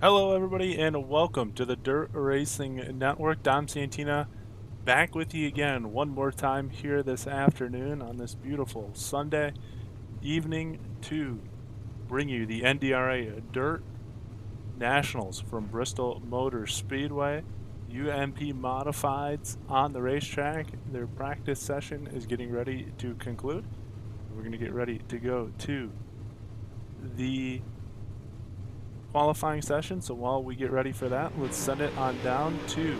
Hello, everybody, and welcome to the Dirt Racing Network. Dom Santina back with you again one more time here this afternoon on this beautiful Sunday evening to bring you the NDRA Dirt Nationals from Bristol Motor Speedway. UMP Modifieds on the racetrack. Their practice session is getting ready to conclude. We're going to get ready to go to the qualifying session. So while we get ready for that, let's send it on down to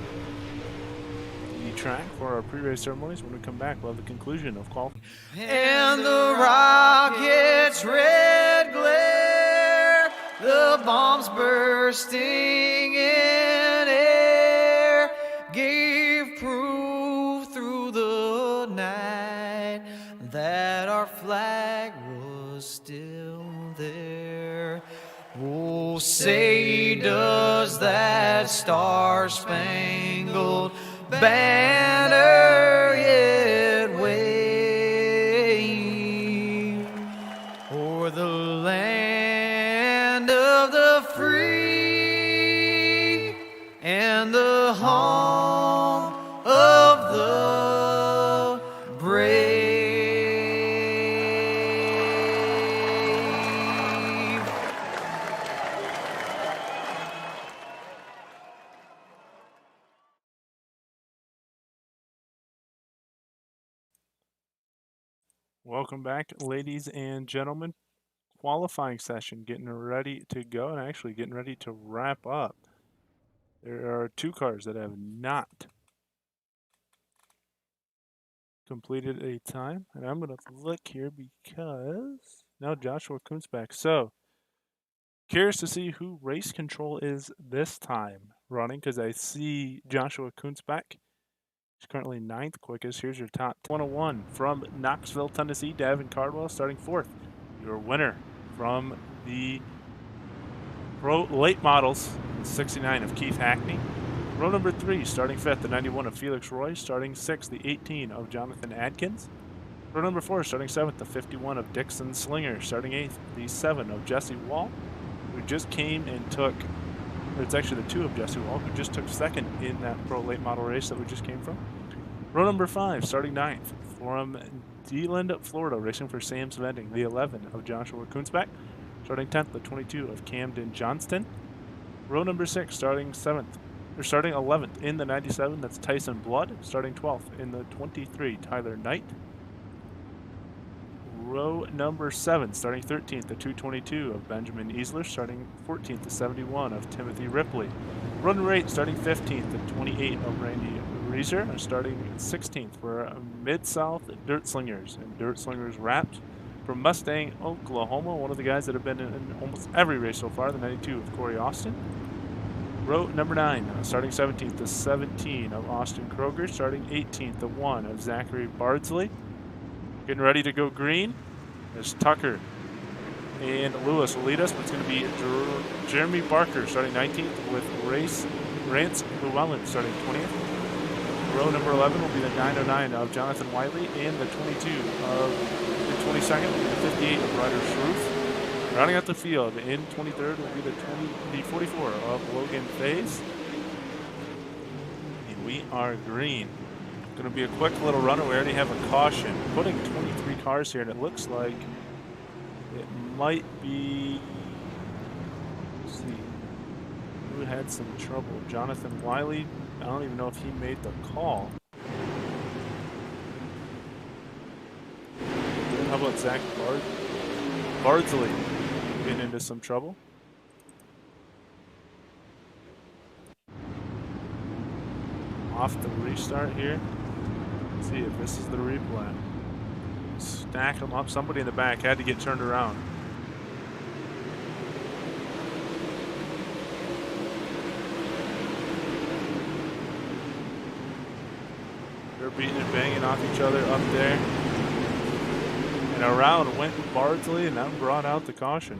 the track for our pre-race ceremonies. When we come back, we'll have the conclusion of qualifying. And the rocket's red glare, the bombs bursting in air, gave proof through the night that our flag was still there. Oh, say does that star-spangled banner yet wave o'er the land of the free and the home of the brave. Welcome back, ladies and gentlemen. Qualifying session getting ready to go and actually getting ready to wrap up. There are two cars that have not completed a time, and I'm going to look here because now Joshua Kunzbach. So curious to see who race control is this time running, because I see Joshua Kunzbach. He's currently 9th quickest. Here's your top 101 from Knoxville, Tennessee, Davin Cardwell starting 4th. Your winner from the Pro Late Models, 69 of Keith Hackney. Row number 3, starting 5th, the 91 of Felix Roy, starting 6th, the 18 of Jonathan Adkins. Row number 4, starting 7th, the 51 of Dixon Slinger, starting 8th, the 7 of Jesse Wall, who just came and took, or it's actually the 2 of Jesse Wall, who just took 2nd in that Pro Late Model race that we just came from. Row number 5, starting 9th, from DeLand, Florida, racing for Sam's Vending, the 11 of Joshua Kunzbach, starting 10th, the 22 of Camden Johnston. Row number 6, starting 11th in the 97, that's Tyson Blood, starting 12th in the 23, Tyler Knight. Row number 7, starting 13th, the 222 of Benjamin Easler, starting 14th, the 71 of Timothy Ripley. Row number 8, starting 15th, the 28 of Randy Reeser, starting 16th for Mid-South Dirt Slingers. And Dirt Slingers wrapped from Mustang, Oklahoma, one of the guys that have been in almost every race so far, the 92 of Corey Austin. Row number 9, starting 17th, the 17 of Austin Kroger, starting 18th, the 1 of Zachary Bardsley. Getting ready to go green is Tucker and Lewis will lead us, but it's going to be Jeremy Barker starting 19th with Rance Llewellyn starting 20th. Row number 11 will be the 909 of Jonathan Wiley and the 22 of the 22nd will be the 58 of Ryder Schroof. Rounding out the field in 23rd will be the 44 of Logan Faze. And we are green. Going to be a quick little run. We already have a caution. Putting 23 cars here, and it looks like it might be. Let's see. Who had some trouble? Jonathan Wiley. I don't even know if he made the call. How about Zach Bardsley getting into some trouble? Off the restart here. Let's see if this is the replay. Stack them up. Somebody in the back had to get turned around. They're beating and banging off each other up there. And around went Bardsley, and that brought out the caution.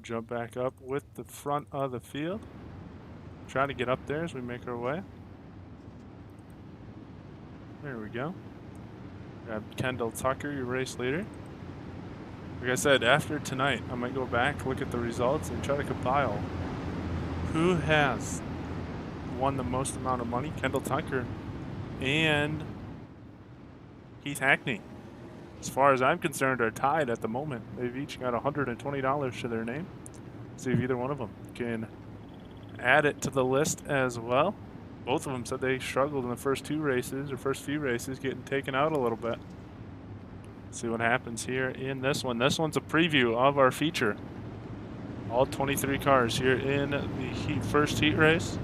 We'll jump back up with the front of the field. Try to get up there as we make our way. There we go. Grab Kendall Tucker, your race leader. Like I said, after tonight, I might go back, look at the results, and try to compile who has won the most amount of money, Kendall Tucker and Keith Hackney. As far as I'm concerned, are tied at the moment. They've each got $120 to their name. See if either one of them can add it to the list as well. Both of them said they struggled in the first few races, getting taken out a little bit. See what happens here in this one. This one's a preview of our feature. All 23 cars here in the first heat race.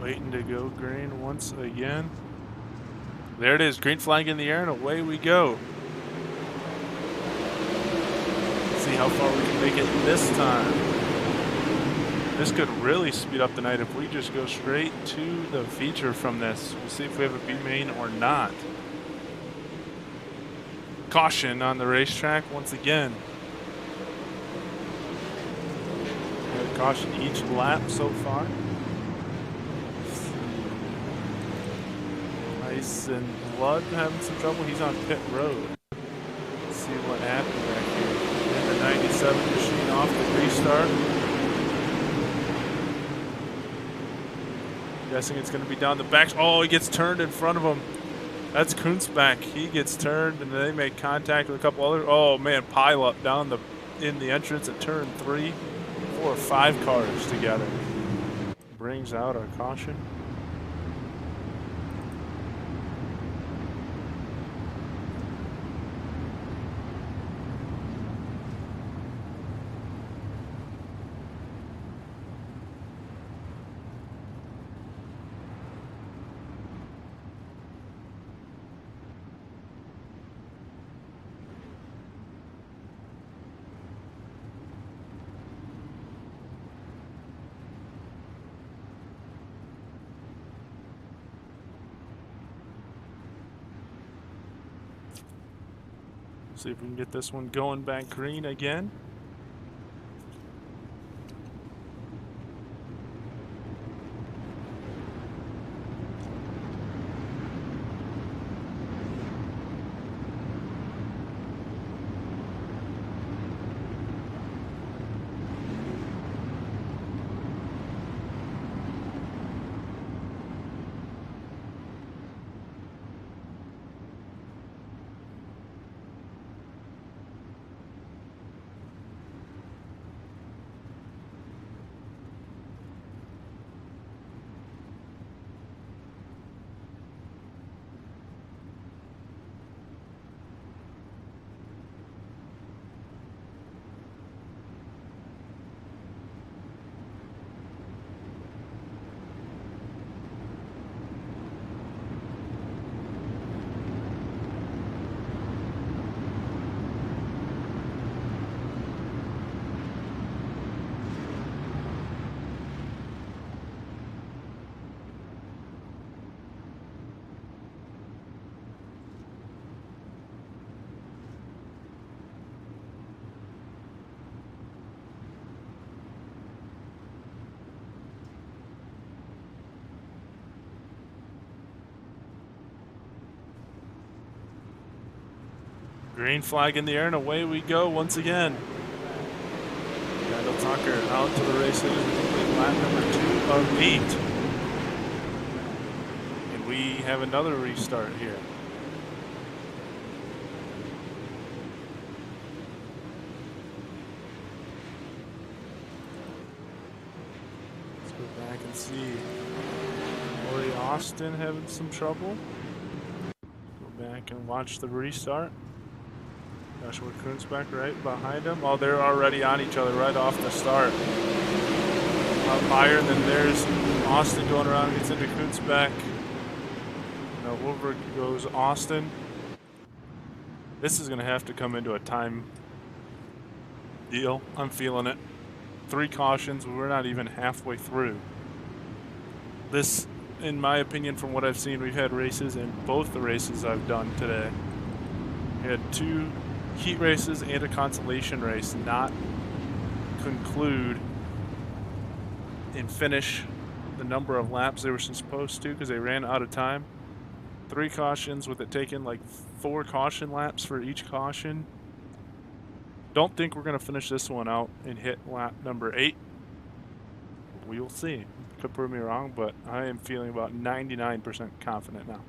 Waiting to go green once again. There it is, green flag in the air, and away we go. Let's see how far we can make it this time. This could really speed up the night if we just go straight to the feature from this. We'll see if we have a B main or not. Caution on the racetrack once again. We have caution each lap so far. Ice and Blood having some trouble. He's on pit road. Let's see what happened back here. And the 97 machine off the restart. Guessing it's going to be down the back. Oh, he gets turned in front of him. That's Kunzbach. He gets turned, and they make contact with a couple other. Oh man, pile up down in the entrance at turn 3. 4 or 5 cars together. Brings out our caution. See if we can get this one going back green again. Green flag in the air, and away we go once again. Tucker out to the races to complete lap number 2 of 8. And we have another restart here. Let's go back and see. Lori Austin having some trouble. Go back and watch the restart. Joshua Kunzbach right behind him. Oh, they're already on each other right off the start. Up higher, and then there's Austin going around, gets into Kunzbach. Now over goes Austin. This is going to have to come into a time deal. I'm feeling it. 3 cautions. We're not even halfway through. This, in my opinion, from what I've seen, we've had races in both the races I've done today. We had 2 heat races and a consolation race not conclude and finish the number of laps they were supposed to because they ran out of time. 3 cautions with it taking like 4 caution laps for each caution. Don't think we're going to finish this one out and hit lap number 8. We will see. Could prove me wrong, but I am feeling about 99% confident now.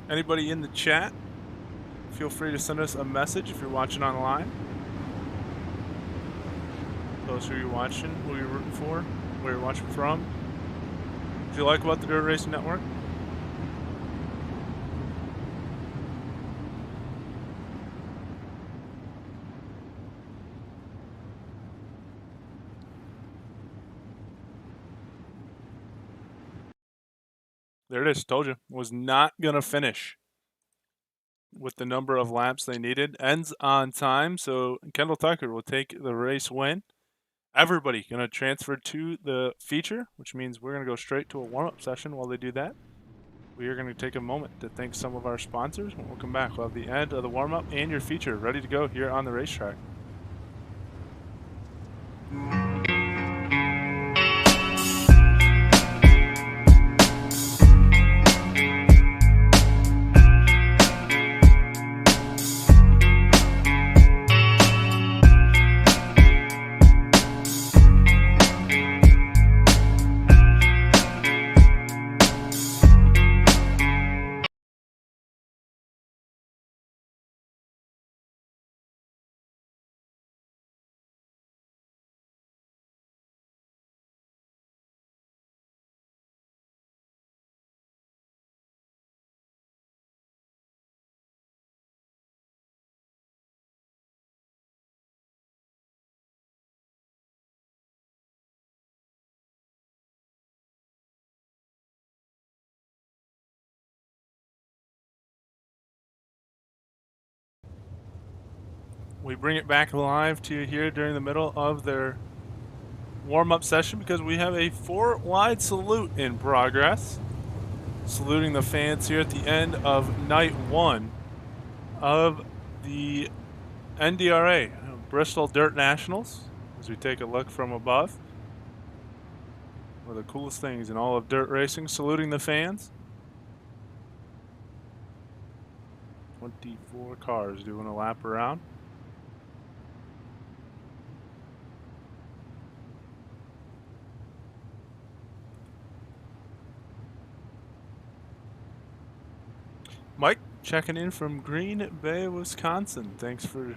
Anybody in the chat, feel free to send us a message if you're watching online. Those who you're watching, who you're rooting for, where you're watching from. What you like about the Dirt Racing Network? There it is. Told you. Was not going to finish with the number of laps they needed. Ends on time, so Kendall Tucker will take the race win. Everybody going to transfer to the feature, which means we're going to go straight to a warm-up session while they do that. We are going to take a moment to thank some of our sponsors. When we'll come back, we'll have the end of the warm-up and your feature ready to go here on the racetrack. We bring it back live to you here during the middle of their warm-up session because we have a 4-wide salute in progress. Saluting the fans here at the end of night 1 of the NDRA, Bristol Dirt Nationals, as we take a look from above. One of the coolest things in all of dirt racing, saluting the fans. 24 cars doing a lap around. Mike checking in from Green Bay, Wisconsin. Thanks for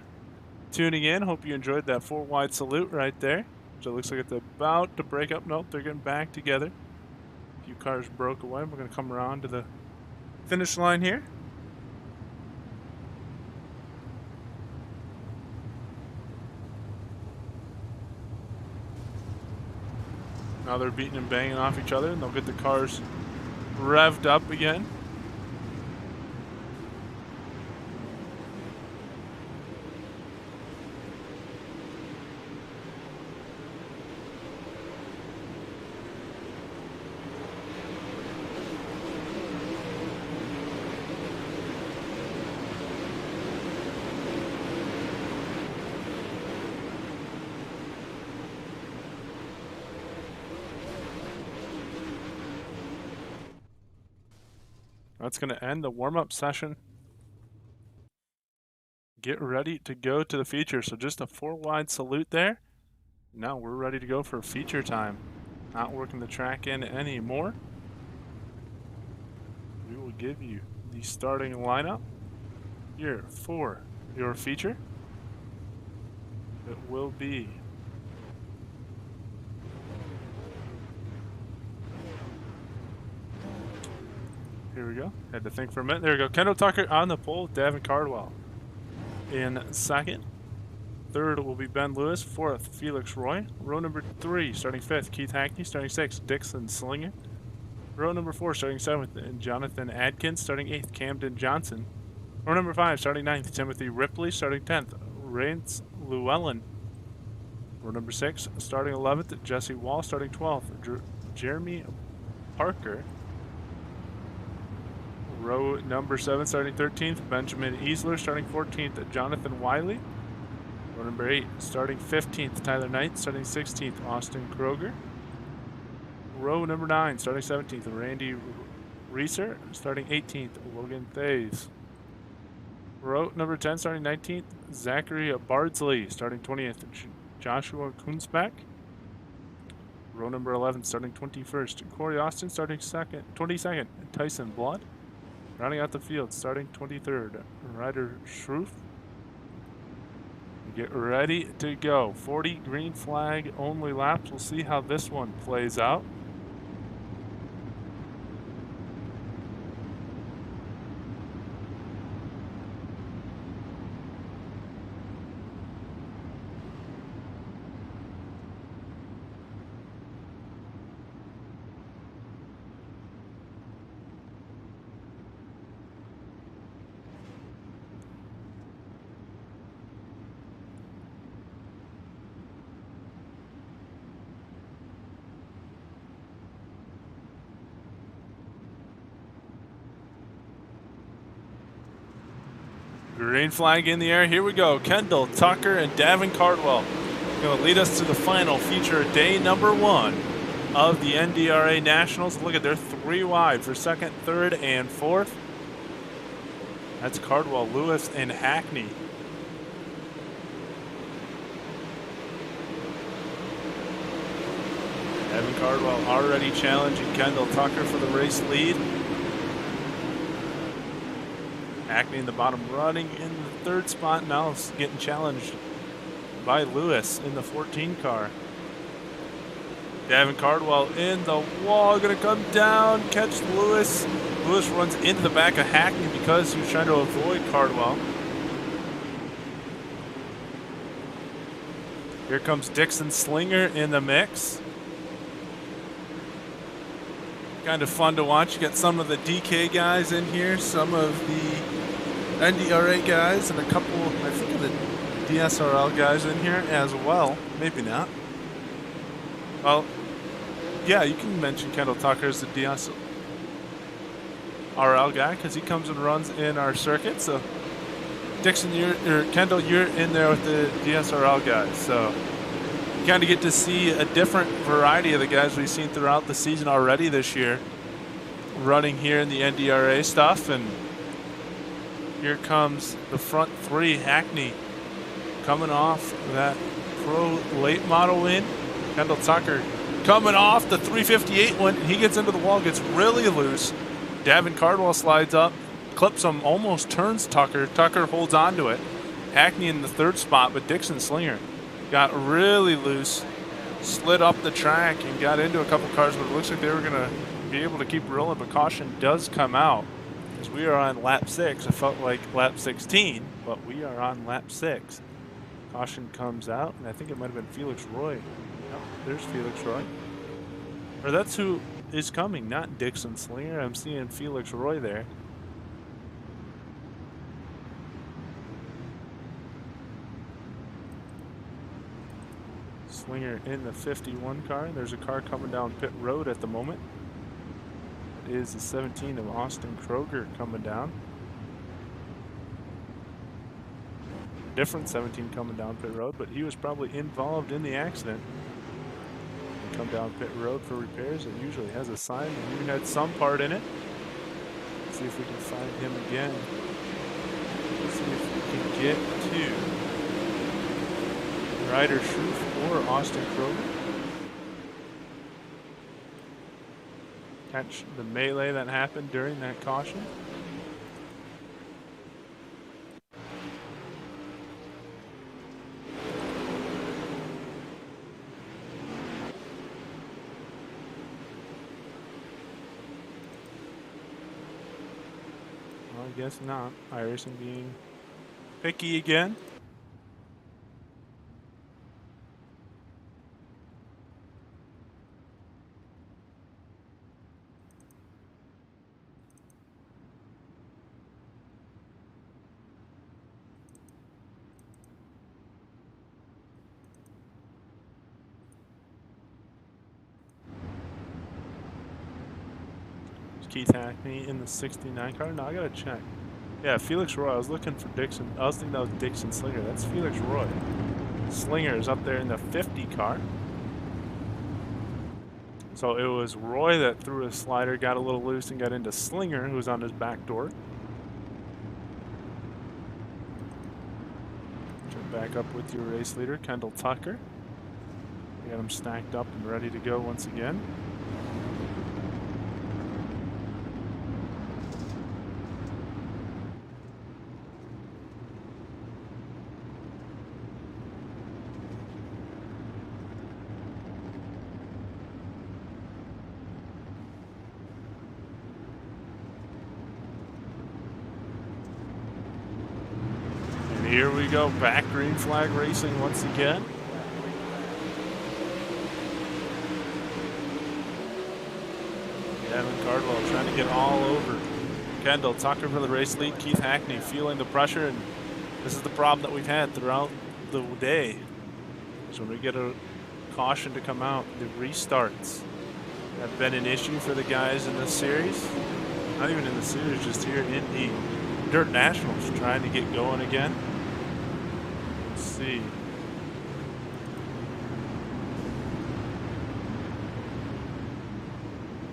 tuning in. Hope you enjoyed that 4-wide salute right there. So it looks like it's about to break up. Nope, they're getting back together. A few cars broke away. We're going to come around to the finish line here. Now they're beating and banging off each other, and they'll get the cars revved up again. That's going to end the warm-up session. Get ready to go to the feature. So just a 4-wide salute there. Now we're ready to go for feature time. Not working the track in anymore. We will give you the starting lineup here for your feature. It will be here we go. Had to think for a minute. There we go. Kendall Tucker on the pole. Davin Cardwell in second. Third will be Ben Lewis. Fourth, Felix Roy. Row number 3, starting 5th, Keith Hackney. Starting 6th, Dixon Slinger. Row number 4, starting 7th, Jonathan Adkins. Starting 8th, Camden Johnson. Row number 5, starting 9th, Timothy Ripley. Starting 10th, Rance Llewellyn. Row number 6, starting 11th, Jesse Wall. Starting 12th, Jeremy Parker. Row number 7, starting 13th, Benjamin Easler. Starting 14th, Jonathan Wiley. Row number 8, starting 15th, Tyler Knight. Starting 16th, Austin Kroger. Row number 9, starting 17th, Randy Reeser. Starting 18th, Logan Thays. Row number 10, starting 19th, Zachary Bardsley. Starting 20th, Joshua Kunzbach. Row number 11, starting 21st, Corey Austin. Starting 22nd, Tyson Blood. Rounding out the field, starting 23rd, Ryder Schroof. Get ready to go. 40 green flag only laps. We'll see how this one plays out. Green flag in the air. Here we go. Kendall Tucker and Davin Cardwell going to lead us to the final feature, day number 1 of the NDRA Nationals. Look at, they're 3 wide for 2nd, 3rd, and 4th. That's Cardwell, Lewis, and Hackney. Davin Cardwell already challenging Kendall Tucker for the race lead. Hackney in the bottom, running in the 3rd spot, now getting challenged by Lewis in the 14 car. Davin Cardwell in the wall, gonna come down, catch Lewis. Lewis runs into the back of Hackney because he was trying to avoid Cardwell. Here comes Dixon Slinger in the mix. Kind of fun to watch. You got some of the DK guys in here, some of the NDRA guys, and a couple, I think, of the DSRL guys in here as well. Maybe not. Well, yeah, you can mention Kendall Tucker as the DSRL guy because he comes and runs in our circuit. So, Dixon, Kendall, you're in there with the DSRL guys. So, you kind of get to see a different variety of the guys we've seen throughout the season already this year running here in the NDRA stuff. And here comes the front 3, Hackney, coming off that pro late model win. Kendall Tucker coming off the 358 one. He gets into the wall, gets really loose. Davin Cardwell slides up, clips him, almost turns Tucker. Tucker holds on to it. Hackney in the 3rd spot, but Dixon Slinger got really loose, slid up the track, and got into a couple cars, but it looks like they were going to be able to keep rolling, but caution does come out. As we are on lap 6, it felt like lap 16, but we are on lap 6. Caution comes out, and I think it might have been Felix Roy. Yep, there's Felix Roy. Or that's who is coming, not Dixon Slinger. I'm seeing Felix Roy there. Slinger in the 51 car. There's a car coming down pit road at the moment. It is the 17 of Austin Kroger coming down. Different 17 coming down pit road, but he was probably involved in the accident. Come down pit road for repairs. It usually has a sign, and you had some part in it. See if we can find him again. Let's see if we can get to Ryder Schroof or Austin Kroger. Catch the melee that happened during that caution. Well, I guess not. iRacing being picky again. Keith Hackney in the 69 car. No, I gotta check. Yeah, Felix Roy. I was looking for Dixon. I was thinking that was Dixon Slinger. That's Felix Roy. Slinger is up there in the 50 car. So it was Roy that threw a slider, got a little loose, and got into Slinger, who was on his back door. Jump back up with your race leader, Kendall Tucker. We got him stacked up and ready to go once again. Here we go, back green flag racing once again. Gavin Cardwell trying to get all over Kendall Tucker for the race lead. Keith Hackney feeling the pressure, and this is the problem that we've had throughout the day. So when we get a caution to come out, the restarts have been an issue for the guys in this series. Not even in the series, just here in the Dirt Nationals, trying to get going again. See.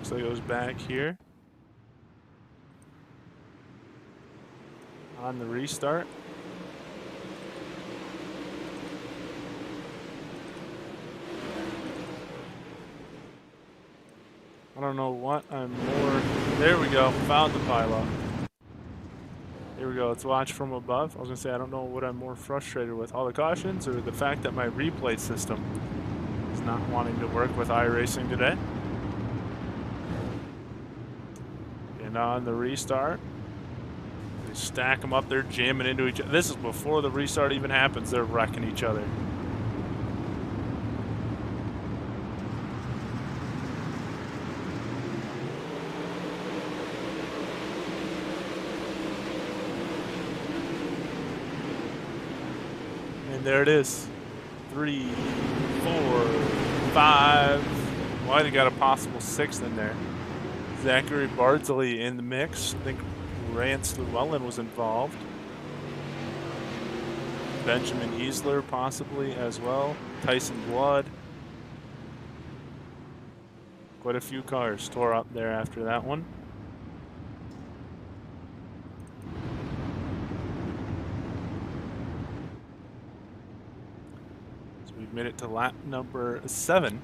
So it goes back here on the restart. I don't know what I'm more. There we go. Found the pylon. Here we go. Let's watch from above. I was going to say, I don't know what I'm more frustrated with, all the cautions or the fact that my replay system is not wanting to work with iRacing today. And on the restart, they stack them up. They're jamming into each other. This is before the restart even happens. They're wrecking each other. There it is. 3, 4, 5. Well, they got a possible 6th in there. Zachary Bardsley in the mix. I think Rance Llewellyn was involved. Benjamin Easler possibly as well. Tyson Blood. Quite a few cars tore up there after that one. Made it to lap number 7.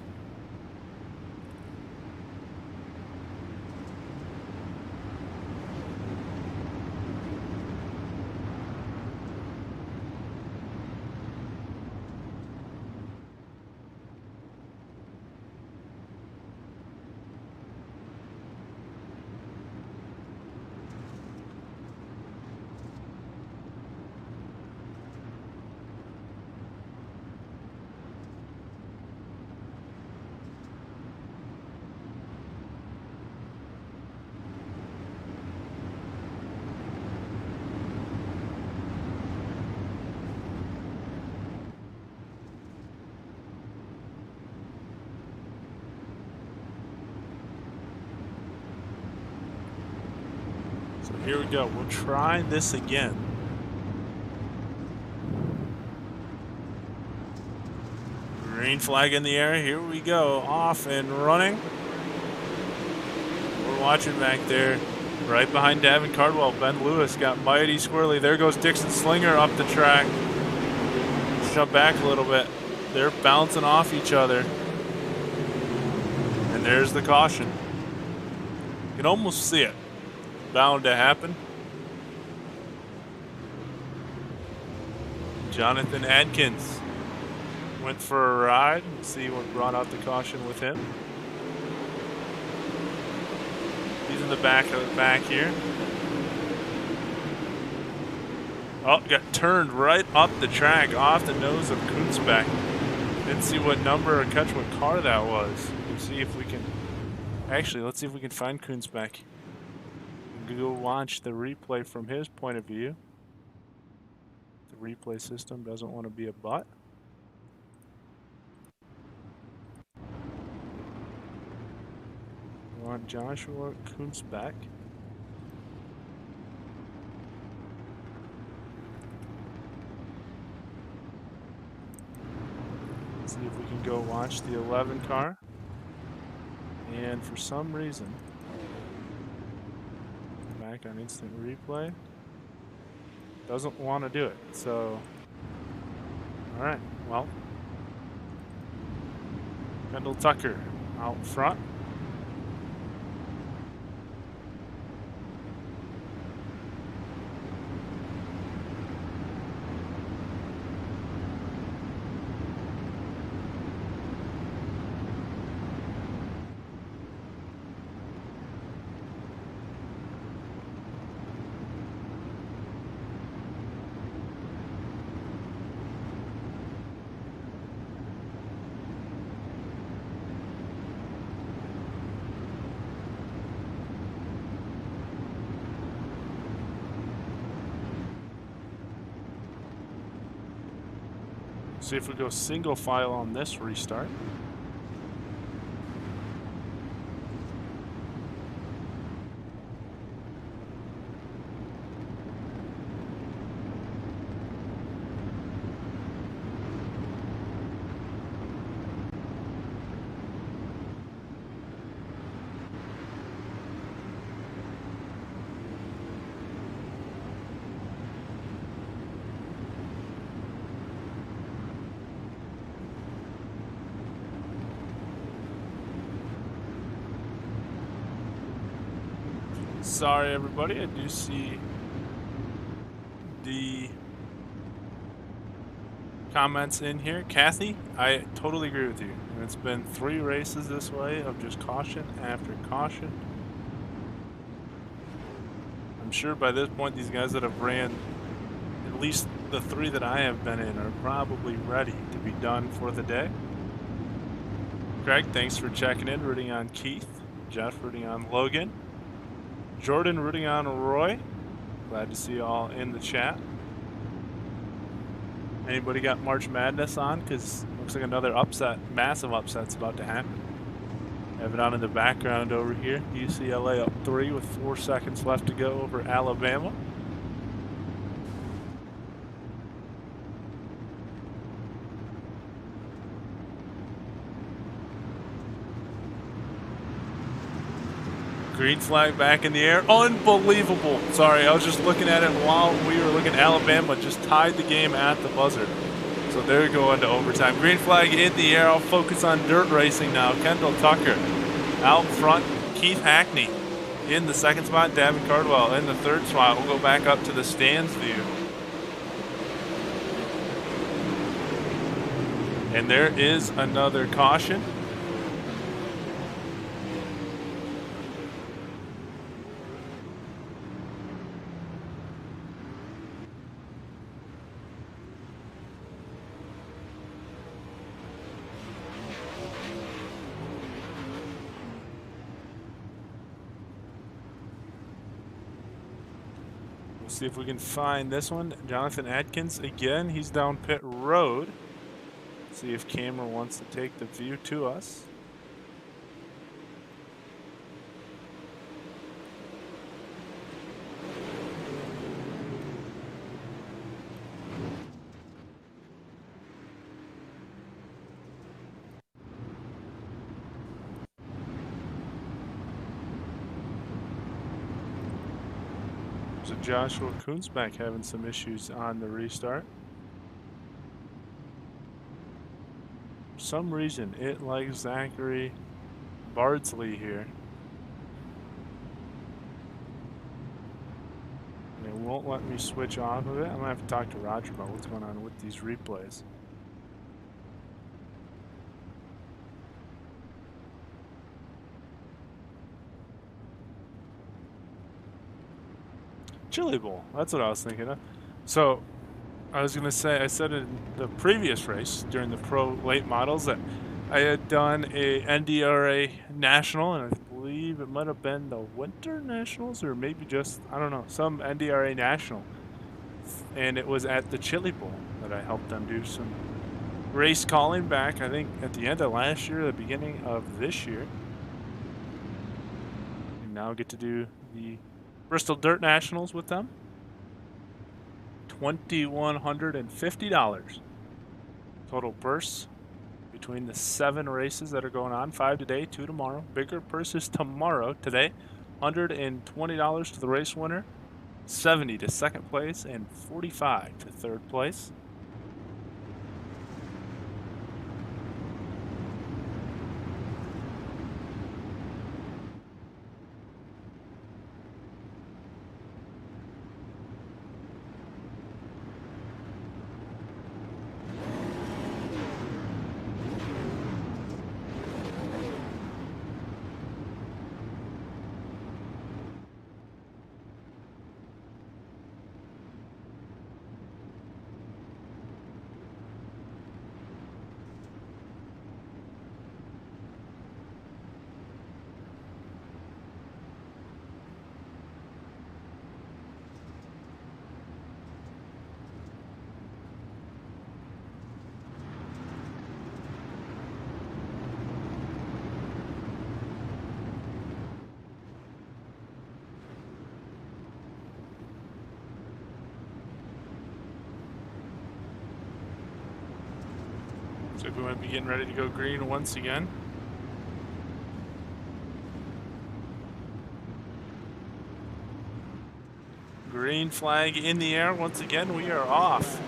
Here we go. We'll try this again. Green flag in the air. Here we go. Off and running. We're watching back there. Right behind Davin Cardwell, Ben Lewis got mighty squirrely. There goes Dixon Slinger up the track. Shove back a little bit. They're bouncing off each other. And there's the caution. You can almost see it. Bound to happen. Jonathan Adkins went for a ride. Let's see what brought out the caution with him. He's in the back here. Oh, got turned right up the track off the nose of Kunzbeck. Didn't see what number or catch what car that was. Let's see if we can. Actually, let's see if we can find Kunzbeck. Go watch the replay from his point of view. The replay system doesn't want to be a butt. We want Joshua Kunzbeck. See if we can go watch the 11 car. And for some reason, back on instant replay, doesn't want to do it. So, all right, well, Kendall Tucker out front. See if we go single file on this restart. Sorry, everybody. I do see the comments in here. Kathy, I totally agree with you. And it's been 3 races this way of just caution after caution. I'm sure by this point these guys that have ran at least the 3 that I have been in are probably ready to be done for the day. Craig, thanks for checking in, rooting on Keith. Jeff rooting on Logan. Jordan rooting on Roy. Glad to see you all in the chat. Anybody got March Madness on? Because looks like another upset, massive upset's about to happen. Have it on in the background over here. UCLA up 3 with 4 seconds left to go over Alabama. Green flag back in the air. Unbelievable. Sorry, I was just looking at it while we were looking. Alabama just tied the game at the buzzer. So they're going to overtime. Green flag in the air. I'll focus on dirt racing now. Kendall Tucker out front. Keith Hackney in the second spot. Davin Cardwell in the third spot. We'll go back up to the stands view. And there is another caution. See if we can find this one. Jonathan Adkins again. He's down pit road. See if camera wants to take the view to us. Seems that Joshua Koonsback having some issues on the restart. For some reason, it likes Zachary Bardsley here. And it won't let me switch off of it. I'm going to have to talk to Roger about what's going on with these replays. Chili Bowl. That's what I was thinking of. So, I was going to say, I said in the previous race during the pro late models that I had done a NDRA national, and I believe it might have been the Winter Nationals or maybe just, I don't know, some NDRA national. And it was at the Chili Bowl that I helped them do some race calling back, I think, at the end of last year, the beginning of this year. And now get to do the Bristol Dirt Nationals with them. $2,150 total purse between the 7 races that are going on. 5 today, 2 tomorrow. Bigger purses tomorrow. Today, $120 to the race winner, $70 to second place, and $45 to third place. So we might be getting ready to go green once again. Green flag in the air once again. We are off.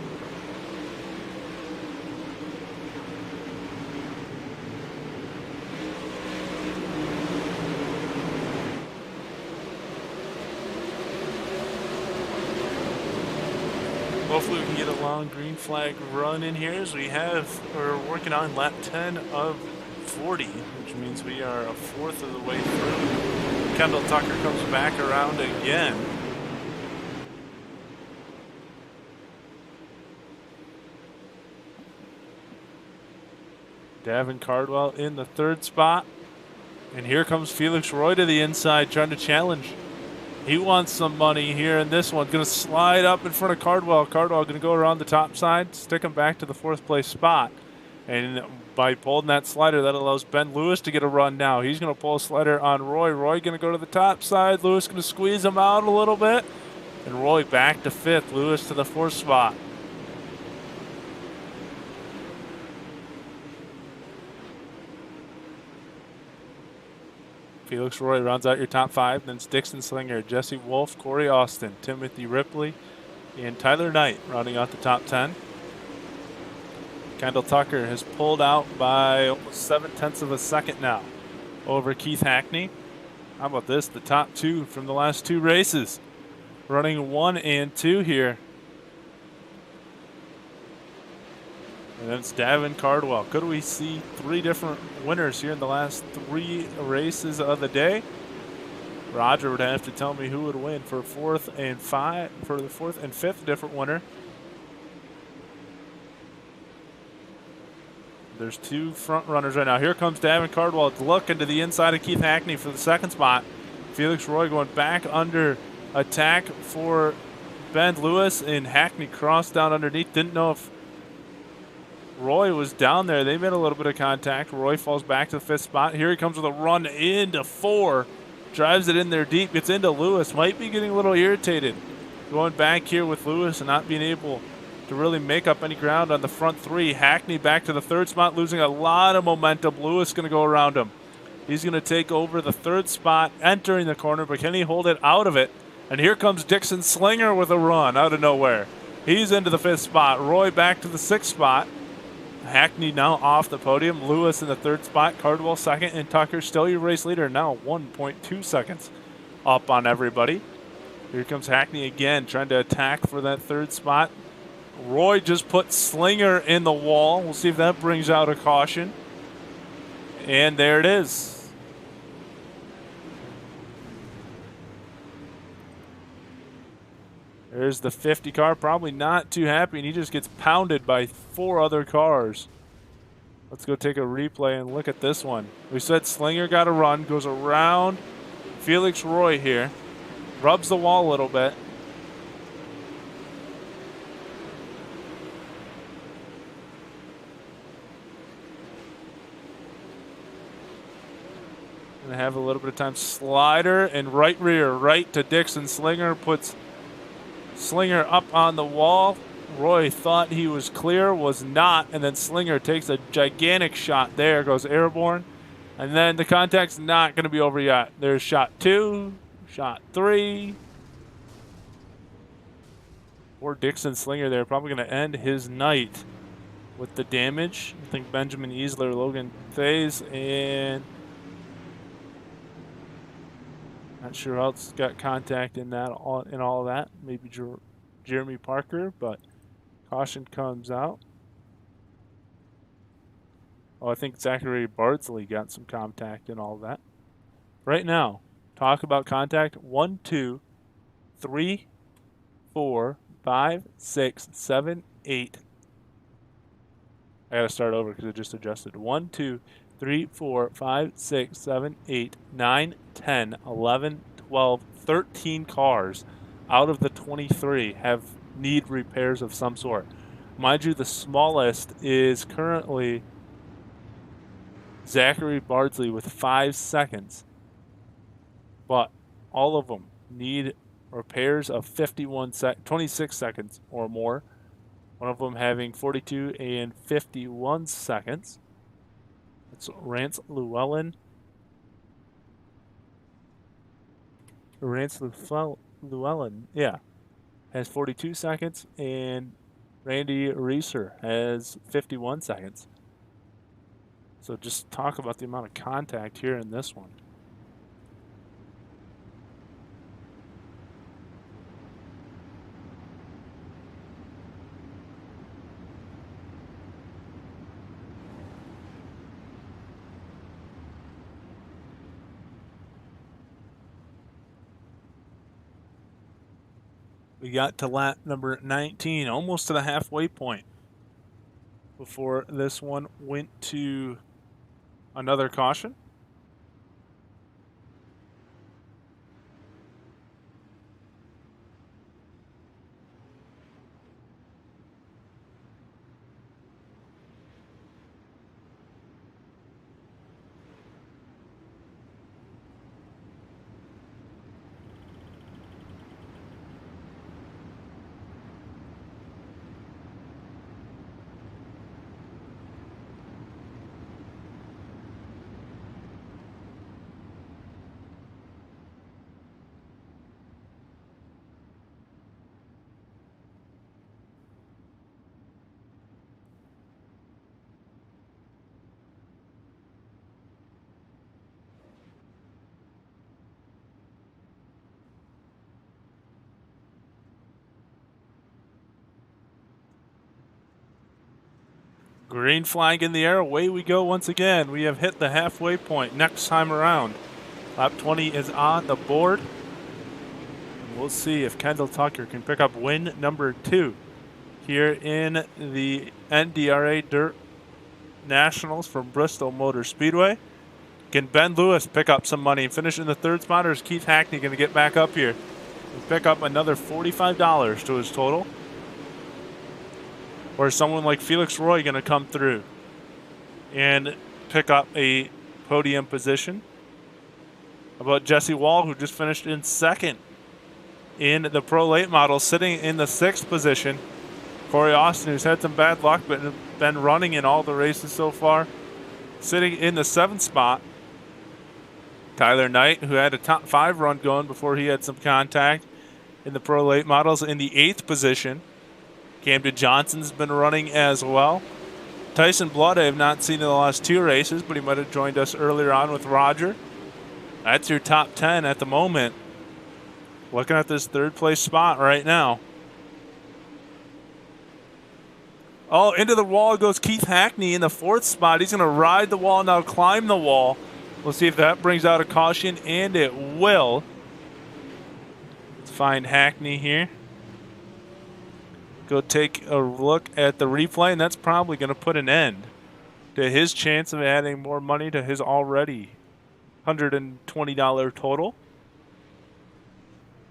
Hopefully we can get a long green flag run in here as we're working on lap 10 of 40, which means we are a fourth of the way through. Kendall Tucker comes back around again. Davin Cardwell in the 3rd spot. And here comes Felix Roy to the inside trying to challenge. He wants some money here in this one. Going to slide up in front of Cardwell. Cardwell going to go around the top side, stick him back to the 4th place spot. And by pulling that slider, that allows Ben Lewis to get a run now. He's going to pull a slider on Roy. Roy going to go to the top side. Lewis going to squeeze him out a little bit. And Roy back to 5th. Lewis to the 4th spot. Felix Roy rounds out your top 5. Then Dixon Slinger, Jesse Wolf, Corey Austin, Timothy Ripley, and Tyler Knight rounding out the top 10. Kendall Tucker has pulled out by almost 0.7 of a second now over Keith Hackney. How about this? The top 2 from the last 2 races. Running 1 and 2 here. And then it's Davin Cardwell. Could we see 3 different winners here in the last 3 races of the day? Roger would have to tell me who would win for the 4th and 5th different winner. There's 2 front runners right now. Here comes Davin Cardwell looking to the inside of Keith Hackney for the 2nd spot. Felix Roy going back under attack for Ben Lewis, and Hackney crossed down underneath. Didn't know if Roy was down there. They made a little bit of contact. Roy falls back to the 5th spot. Here he comes with a run into 4. Drives it in there deep. Gets into Lewis. Might be getting a little irritated. Going back here with Lewis and not being able to really make up any ground on the front 3. Hackney back to the 3rd spot, losing a lot of momentum. Lewis going to go around him. He's going to take over the 3rd spot, entering the corner, but can he hold it out of it? And here comes Dixon Slinger with a run out of nowhere. He's into the 5th spot. Roy back to the 6th spot. Hackney now off the podium. Lewis in the 3rd spot. Cardwell 2nd. And Tucker still your race leader, now 1.2 seconds up on everybody. Here comes Hackney again, trying to attack for that 3rd spot. Roy just put Slinger in the wall. We'll see if that brings out a caution. And there it is. There's the 50 car, probably not too happy, and he just gets pounded by 4 other cars. Let's go take a replay and look at this one. We said Slinger got a run, goes around Felix Roy here, rubs the wall a little bit. Gonna have a little bit of time. Slider and right rear, right to Dixon. Slinger puts Slinger up on the wall. Roy thought he was clear, was not, and then Slinger takes a gigantic shot there, goes airborne, and then the contact's not going to be over yet. There's shot 2, shot 3. Poor Dixon Slinger there, probably going to end his night with the damage. I think Benjamin Easler, Logan Faze, and not sure who else got contact in that, in all of that. Maybe Jeremy Parker, but caution comes out. Oh, I think Zachary Bardsley got some contact and all of that. Right now, talk about contact. 1, 2, 3, 4, 5, 6, 7, 8. I gotta start over because it just adjusted. 1, 2, 3, 4, 5, 6, 7, 8, 9, 10, 11, 12, 13 cars out of the 23 need repairs of some sort. Mind you, the smallest is currently Zachary Bardsley with 5 seconds. But all of them need repairs of 26 seconds or more. One of them having 42 and 51 seconds. It's Rance Llewellyn. Llewellyn, yeah, has 42 seconds, and Randy Reeser has 51 seconds. So just talk about the amount of contact here in this one. We got to lap number 19, almost to the halfway point, before this one went to another caution. Green flag in the air, away we go once again. We have hit the halfway point next time around. Lap 20 is on the board. We'll see if Kendall Tucker can pick up win number 2 here in the NDRA Dirt Nationals from Bristol Motor Speedway. Can Ben Lewis pick up some money and finish in the 3rd spot, or is Keith Hackney going to get back up here and pick up another $45 to his total? Or is someone like Felix Roy going to come through and pick up a podium position? How about Jesse Wall, who just finished in 2nd in the Pro Late Model, sitting in the 6th position. Corey Austin, who's had some bad luck but been running in all the races so far, sitting in the 7th spot. Tyler Knight, who had a top 5 run going before he had some contact, in the Pro Late Models in the 8th position. Camden Johnson's been running as well. Tyson Blood I have not seen in the last 2 races, but he might have joined us earlier on with Roger. That's your top 10 at the moment. Looking at this 3rd place spot right now. Oh, into the wall goes Keith Hackney in the 4th spot. He's going to ride the wall now, climb the wall. We'll see if that brings out a caution, and it will. Let's find Hackney here. Go take a look at the replay, and that's probably going to put an end to his chance of adding more money to his already $120 total.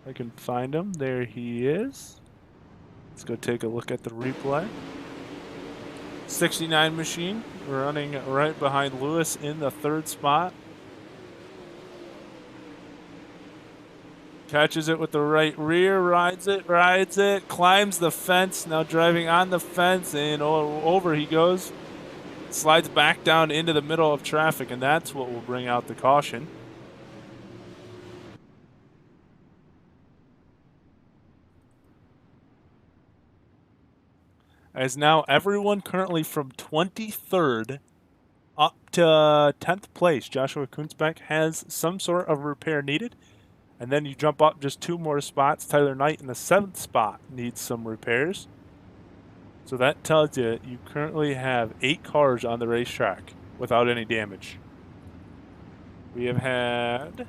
I can find him. There he is. Let's go take a look at the replay. 69 machine running right behind Lewis in the 3rd spot. Catches it with the right rear, rides it, climbs the fence, now driving on the fence, and over he goes. Slides back down into the middle of traffic, and that's what will bring out the caution. As now everyone currently from 23rd up to 10th place, Joshua Kunzbeck, has some sort of repair needed. And then you jump up just 2 more spots. Tyler Knight in the 7th spot needs some repairs. So that tells you you currently have 8 cars on the racetrack without any damage. We have had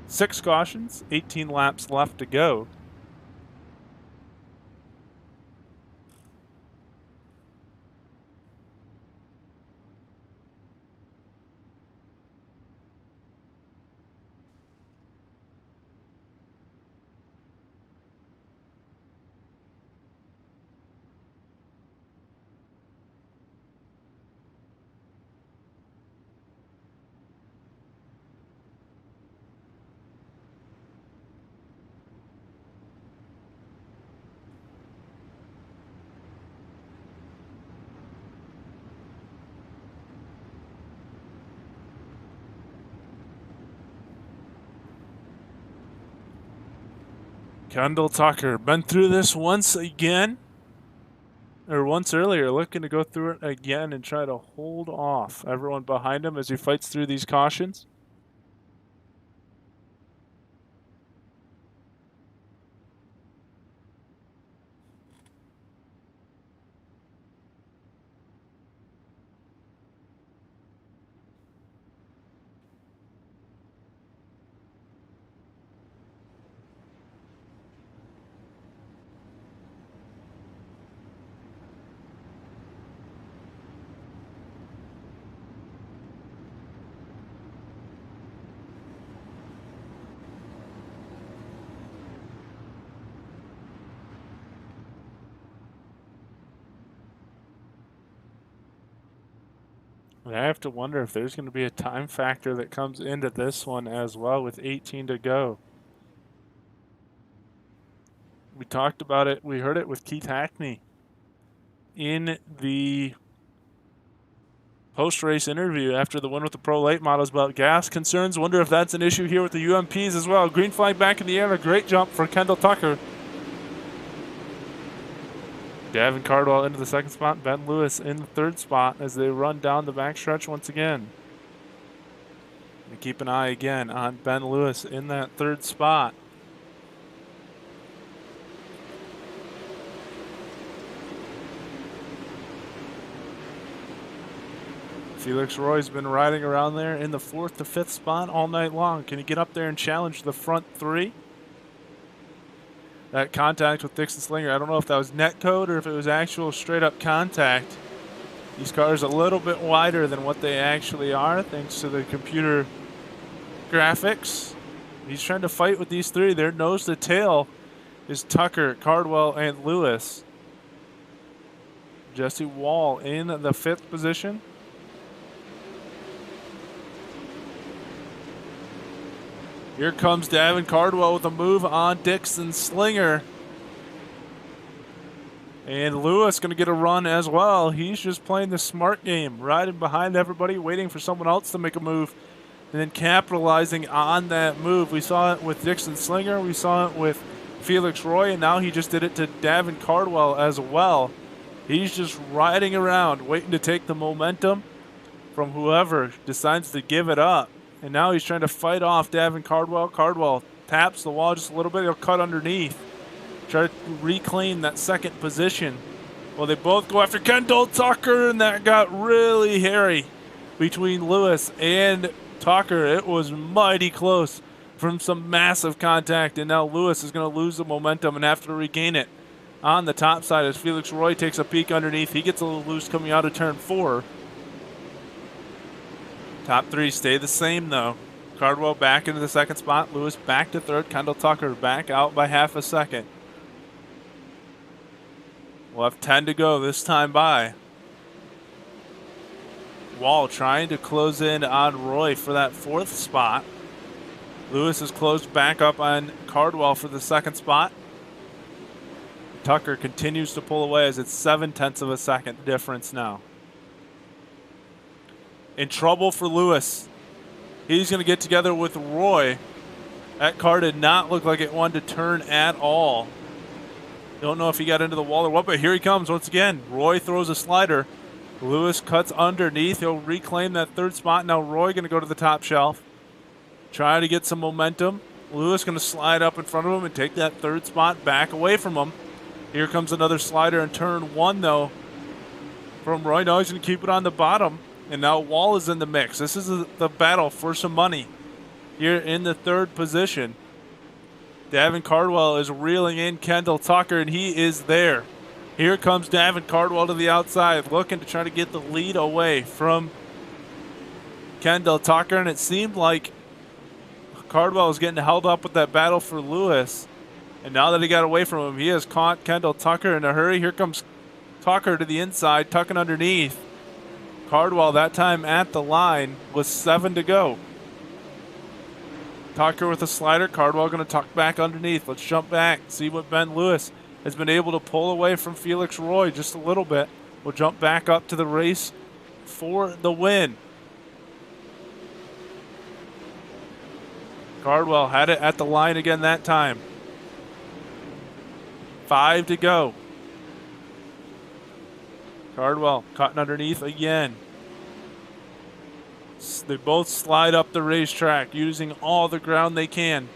6 cautions, 18 laps left to go. Kendall Tucker, been through this once again, or once earlier, looking to go through it again and try to hold off everyone behind him as he fights through these cautions. I have to wonder if there's going to be a time factor that comes into this one as well with 18 to go. We talked about it. We heard it with Keith Hackney in the post-race interview after the win with the Pro Late Models about gas concerns. Wonder if that's an issue here with the UMPs as well. Green flag back in the air. A great jump for Kendall Tucker. Gavin Cardwell into the 2nd spot. Ben Lewis in the 3rd spot as they run down the backstretch once again. And keep an eye again on Ben Lewis in that 3rd spot. Felix Roy's been riding around there in the 4th to 5th spot all night long. Can he get up there and challenge the front 3? That contact with Dixon Slinger, I don't know if that was net code or if it was actual straight up contact. These cars are a little bit wider than what they actually are thanks to the computer graphics. He's trying to fight with these 3. Their nose to tail is Tucker, Cardwell, and Lewis. Jesse Wall in the 5th position. Here comes Davin Cardwell with a move on Dixon Slinger. And Lewis going to get a run as well. He's just playing the smart game, riding behind everybody, waiting for someone else to make a move. and then capitalizing on that move. We saw it with Dixon Slinger. We saw it with Felix Roy, and now he just did it to Davin Cardwell as well. He's just riding around, waiting to take the momentum from whoever decides to give it up. And now he's trying to fight off Davin Cardwell. Cardwell taps the wall just a little bit. He'll cut underneath. Try to reclaim that second position. Well, they both go after Kendall Tucker, and that got really hairy between Lewis and Tucker. It was mighty close from some massive contact, and now Lewis is going to lose the momentum and have to regain it on the top side as Felix Roy takes a peek underneath. He gets a little loose coming out of turn 4. Top 3 stay the same, though. Cardwell back into the second spot. Lewis back to third. Kendall Tucker back out by half a second. We'll have 10 to go this time by. Wall trying to close in on Roy for that 4th spot. Lewis is closed back up on Cardwell for the 2nd spot. Tucker continues to pull away as it's 0.7 of a second difference now. In trouble for Lewis. He's going to get together with Roy. That car did not look like it wanted to turn at all. Don't know if he got into the wall or what, but here he comes once again. Roy throws a slider. Lewis cuts underneath. He'll reclaim that 3rd spot. Now Roy going to go to the top shelf. Try to get some momentum. Lewis going to slide up in front of him and take that 3rd spot back away from him. Here comes another slider in turn 1, though, from Roy. Now he's going to keep it on the bottom. And now Wall is in the mix. This is the battle for some money here in the 3rd position. Davin Cardwell is reeling in Kendall Tucker, and he is there. Here comes Davin Cardwell to the outside, looking to try to get the lead away from Kendall Tucker, and it seemed like Cardwell was getting held up with that battle for Lewis. And now that he got away from him, he has caught Kendall Tucker in a hurry. Here comes Tucker to the inside, tucking underneath. Cardwell that time at the line with 7 to go. Tucker with a slider. Cardwell going to tuck back underneath. Let's jump back, see what Ben Lewis has been able to pull away from Felix Roy just a little bit. We'll jump back up to the race for the win. Cardwell had it at the line again that time. 5 to go. Cardwell cutting underneath again. They both slide up the racetrack using all the ground they can.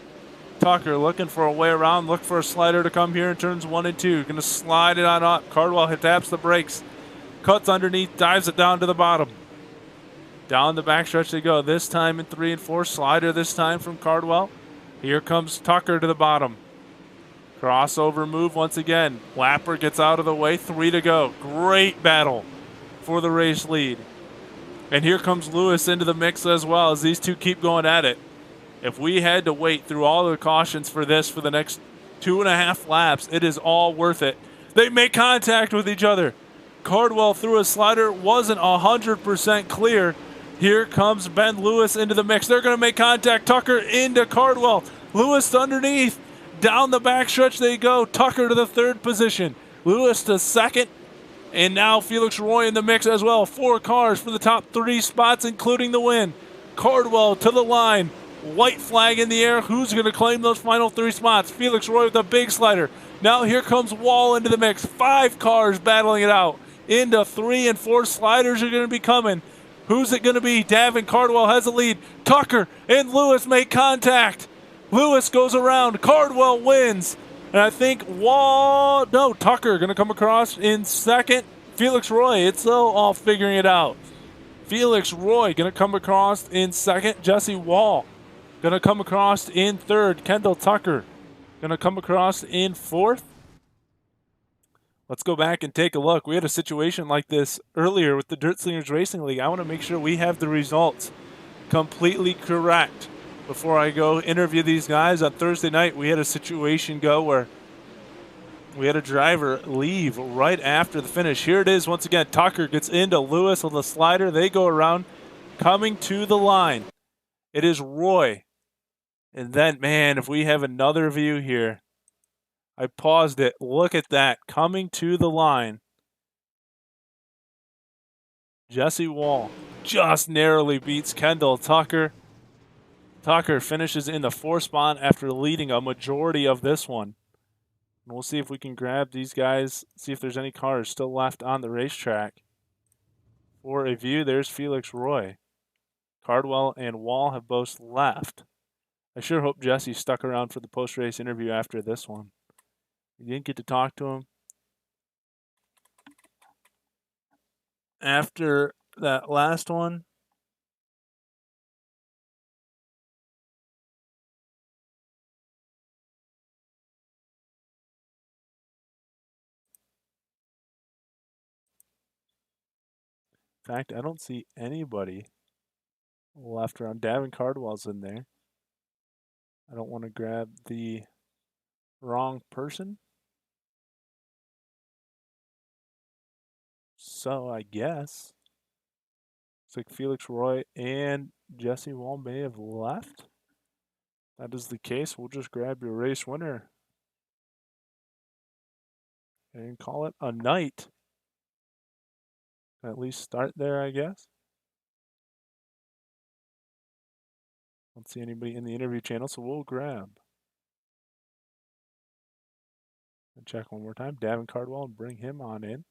Tucker looking for a way around, look for a slider to come here in turns 1 and 2. Going to slide it on up. Cardwell taps the brakes, cuts underneath, dives it down to the bottom. Down the backstretch they go. This time in 3 and 4. Slider this time from Cardwell. Here comes Tucker to the bottom. Crossover move once again. Lapper gets out of the way. 3 to go. Great battle for the race lead. And here comes Lewis into the mix as well as these two keep going at it. If we had to wait through all the cautions for this for the next 2.5 laps, it is all worth it. They make contact with each other. Cardwell threw a slider, wasn't 100% clear. Here comes Ben Lewis into the mix. They're going to make contact. Tucker into Cardwell. Lewis underneath. Down the backstretch they go. Tucker to the 3rd position. Lewis to 2nd. And now Felix Roy in the mix as well. 4 cars for the top 3 spots, including the win. Cardwell to the line. White flag in the air. Who's going to claim those final 3 spots? Felix Roy with a big slider. Now here comes Wall into the mix. 5 cars battling it out. Into 3 and 4 sliders are going to be coming. Who's it going to be? Davin Cardwell has the lead. Tucker and Lewis make contact. Lewis goes around. Cardwell wins. And I think Tucker going to come across in 2nd. Felix Roy, it's all figuring it out. Felix Roy going to come across in 2nd. Jesse Wall going to come across in 3rd. Kendall Tucker going to come across in 4th. Let's go back and take a look. We had a situation like this earlier with the Dirt Slingers Racing League. I want to make sure we have the results completely correct. Before I go interview these guys, on Thursday night, we had a situation go where we had a driver leave right after the finish. Here it is once again. Tucker gets into Lewis on the slider. They go around, coming to the line. It is Roy. And then, man, if we have another view here. I paused it. Look at that. Coming to the line. Jesse Wall just narrowly beats Kendall Tucker. Tucker finishes in the 4th spot after leading a majority of this one. And we'll see if we can grab these guys, see if there's any cars still left on the racetrack. For a view, there's Felix Roy. Cardwell and Wall have both left. I sure hope Jesse stuck around for the post-race interview after this one. We didn't get to talk to him. After that last one, in fact, I don't see anybody left around. Davin Cardwell's in there. I don't want to grab the wrong person. So I guess looks like Felix Roy and Jesse Wall may have left. That is the case. We'll just grab your race winner and call it a night. At least start there, I guess. Don't see anybody in the interview channel, so we'll grab and check one more time. Davin Cardwell and bring him on in.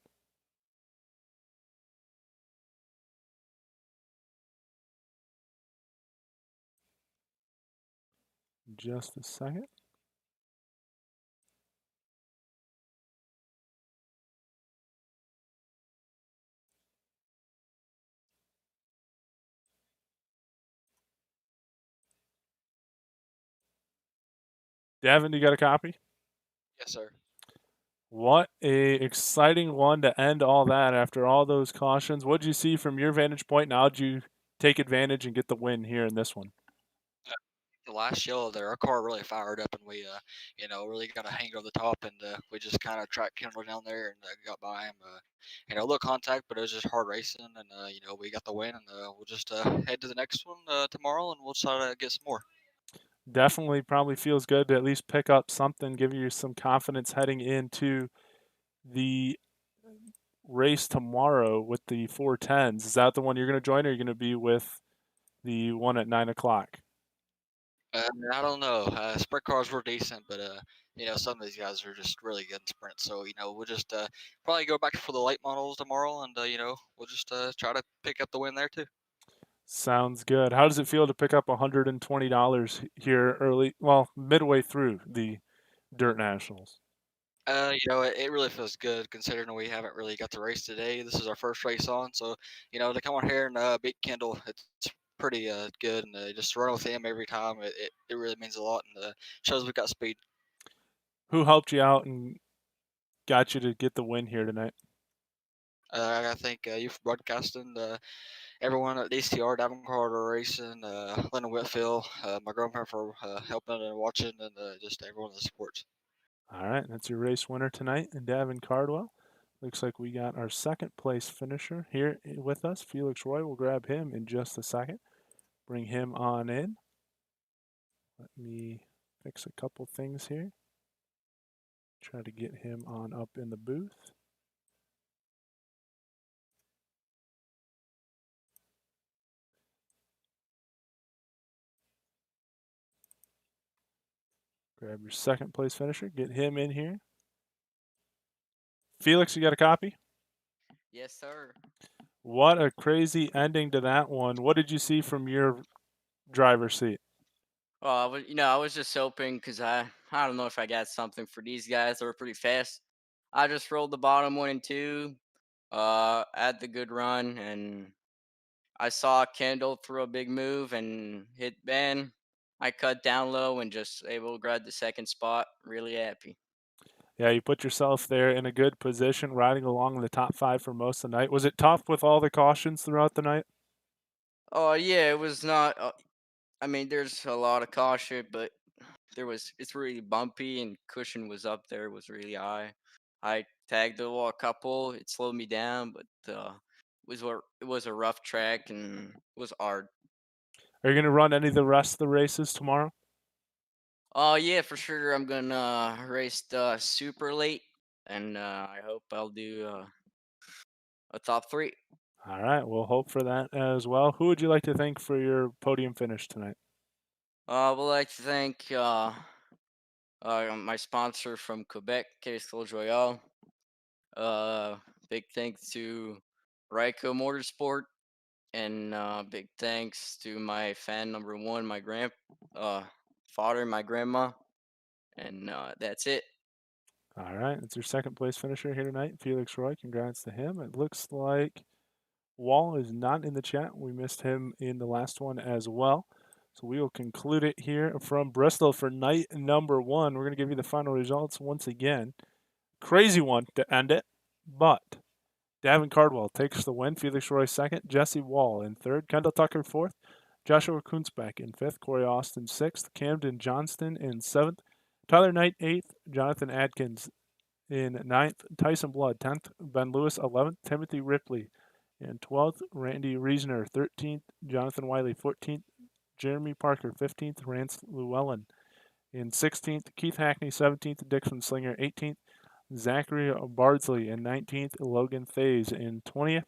Just a second. Davin, you got a copy? Yes, sir. What a exciting one to end all that after all those cautions. What did you see from your vantage point? And how'd you take advantage and get the win here in this one? The last yellow there, our car really fired up, and we, really got a hang over the top, and we just kind of tracked Kendall down there and got by him. A little contact, but it was just hard racing, and we got the win, and we'll just head to the next one tomorrow, and we'll try to get some more. Definitely probably feels good to at least pick up something, give you some confidence heading into the race tomorrow with the 410s. Is that the one you're going to join, or are you going to be with the one at 9 o'clock? I don't know. Sprint cars were decent, but some of these guys are just really good in sprint. So we'll just probably go back for the late models tomorrow, and we'll just try to pick up the win there too. Sounds good. How does it feel to pick up $120 here early, well, midway through the Dirt Nationals? It really feels good considering we haven't really got to race today. This is our first race on, so to come on here and beat Kendall, it's pretty good, and just run with him every time. It really means a lot, and shows we got speed. Who helped you out and got you to get the win here tonight? I think you for broadcasting, everyone at DCR, Davin Carter Racing, Lennon Whitfield, my grandpa for helping and watching, and just everyone that supports. All right, that's your race winner tonight, and Davin Cardwell. Looks like we got our second place finisher here with us. Felix Roy. We'll grab him in just a second. Bring him on in. Let me fix a couple things here. Try to get him on up in the booth. Grab your second place finisher. Get him in here. Felix, you got a copy? Yes, sir. What a crazy ending to that one. What did you see from your driver's seat? Well, I was just hoping because I don't know if I got something for these guys. They were pretty fast. I just rolled the bottom one and two, had the good run, and I saw Kendall throw a big move and hit Ben. I cut down low and just able to grab the second spot. Really happy. Yeah, you put yourself there in a good position, riding along in the top five for most of the night. Was it tough with all the cautions throughout the night? Oh yeah, it was not. I mean, there's a lot of caution, but it's really bumpy and cushion was up there, was really high. I tagged a couple. It slowed me down, but it was a rough track and it was hard. Are you going to run any of the rest of the races tomorrow? Oh yeah, for sure. I'm gonna race the super late, and I hope I'll do a top three. All right, we'll hope for that as well. Who would you like to thank for your podium finish tonight? I would like to thank my sponsor from Quebec, Castel Royale. Big thanks to Ryko Motorsport, and big thanks to my fan number one, my father, and my grandma, and that's it. All right, it's your second place finisher here tonight, Felix Roy. Congrats to him. It looks like Wall is not in the chat. We missed him in the last one as well. So we will conclude it here from Bristol for night number one. We're going to give you the final results once again. Crazy one to end it, but Davin Cardwell takes the win. Felix Roy second. Jesse Wall in third. Kendall Tucker fourth. Joshua Kunzbeck in fifth. Corey Austin sixth. Camden Johnston in seventh. Tyler Knight eighth. Jonathan Adkins in ninth. Tyson Blood 10th. Ben Lewis 11th. Timothy Ripley in 12th. Randy Reasoner 13th. Jonathan Wiley 14th. Jeremy Parker 15th. Rance Llewellyn in 16th. Keith Hackney 17th. Dixon Slinger 18th. Zachary Bardsley in 19th, Logan Thays in 20th.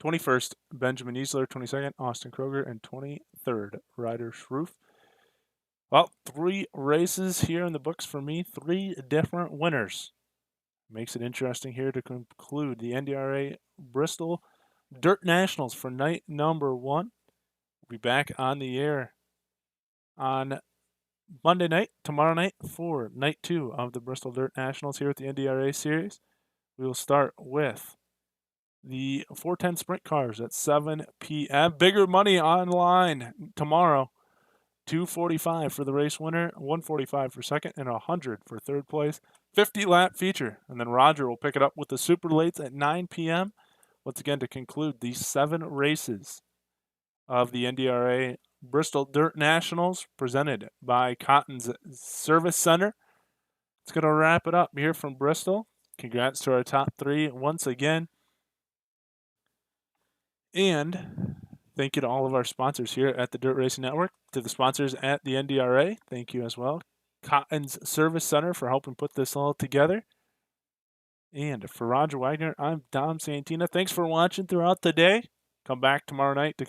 21st, Benjamin Easler, 22nd, Austin Kroger, and 23rd, Ryder Schroof. Well, 3 races here in the books for me, 3 different winners. Makes it interesting here to conclude the NDRA Bristol Dirt Nationals for night number 1. We'll be back on the air on Monday night, tomorrow night, for night 2 of the Bristol Dirt Nationals here at the NDRA Series. We will start with the 410 sprint cars at 7 p.m. Bigger money online tomorrow. $245 for the race winner, $145 for second, and $100 for third place. 50-lap feature. And then Roger will pick it up with the super lates at 9 p.m. Once again, to conclude these 7 races of the NDRA Bristol Dirt Nationals presented by Cotton's Service Center. It's going to wrap it up here from Bristol. Congrats to our top 3 once again. And thank you to all of our sponsors here at the Dirt Racing Network. To the sponsors at the NDRA, thank you as well. Cotton's Service Center for helping put this all together. And for Roger Wagner, I'm Dom Santina. Thanks for watching throughout the day. Come back tomorrow night to